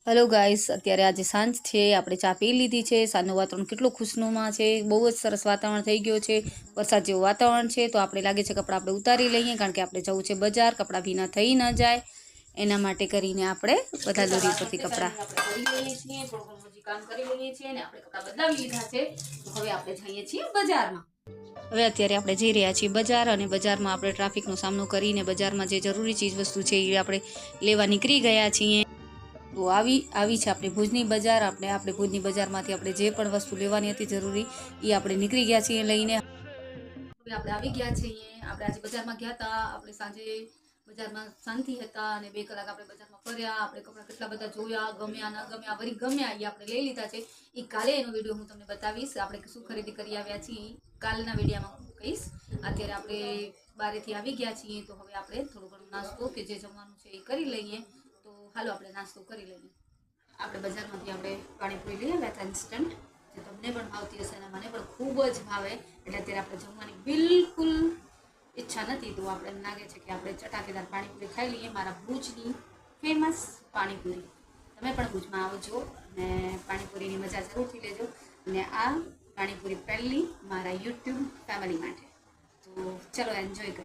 Hello guys, અત્યારે આજે સાંજ છે. આપણે ચા પી લીધી છે. સાંજનું વાતાવરણ કેટલું ખુશનુમા છે. બહુ જ સરસ વાતાવરણ થઈ ગયો છે. વરસાદ જેવું વાતાવરણ છે. તો આપણે લાગે છે કપડાં આપણે ઉતારી લઈએ, કારણ કે આપણે જવું છે બજાર. કપડાં ભીના થઈ ન જાય એના માટે કરીને આપણે બધા દોરી પરથી કપડાં કામ કરી લઈએ છીએ અને આપણે કપડાં બદલાવી લીધા છે. તો હવે આપણે જઈએ છીએ બજારમાં. હવે અત્યારે આપણે જઈ રહ્યા છીએ બજાર, અને બજારમાં આપણે ટ્રાફિકનો સામનો કરીને બજારમાં જે જરૂરી ચીજ વસ્તુ છે એ આપણે લેવા નીકળી ગયા છીએ. તો આવી છે આપણી ભુજની બજાર. આપણે ભુજની બજારમાંથી આપણે જે પણ વસ્તુ લેવાની હતી જરૂરી એ આપણે નીકળી ગયા છીએ લઈને. હવે આપણે આવી ગયા છીએ. આપણે આજે બજારમાં ગયા હતા. આપણે સાંજે બજારમાં શાંતિ હતા અને 2 કલાક આપણે બજારમાં ફર્યા. આપણે કપડાં કેટલા બધા જોયા, ગમ્યા ન ગમ્યા, વળી ગમ્યા એ આપણે લઈ લીધા છે. એ કાલે એનો વિડીયો હું તમને બતાવીશ. આપણે શું ખરીદી કરી આવ્યા છીએ કાલના વિડીયોમાં હું કહીશ. અત્યારે આપણે બારેથી આવી ગયા છીએ, તો હવે આપણે થોડો ઘણો નાસ્તો કે જે જમવાનું છે એ કરી લઈએ. તો હાલો આપણે નાસ્તો કરી લઈએ. આપણે બજારમાંથી આપણે પાણીપુરી લઈ આવ્યા હતા ઇન્સ્ટન્ટ, જે તમને પણ ભાવતી હશે અને મને પણ ખૂબ જ ભાવે. એટલે અત્યારે આપણે જમવાની બિલકુલ ઈચ્છા નથી, તો આપણે એમ લાગે છે કે આપણે ચટાકેદાર પાણીપુરી ખાઈ લઈએ. મારા ભુજની ફેમસ પાણીપુરી. તમે પણ ભુજમાં આવજો અને પાણીપુરીની મજા જરૂરથી લેજો. અને આ પાણીપુરી પહેલી મારા યુટ્યુબ ફેમિલી માટે. તો ચલો એન્જોય કરીએ.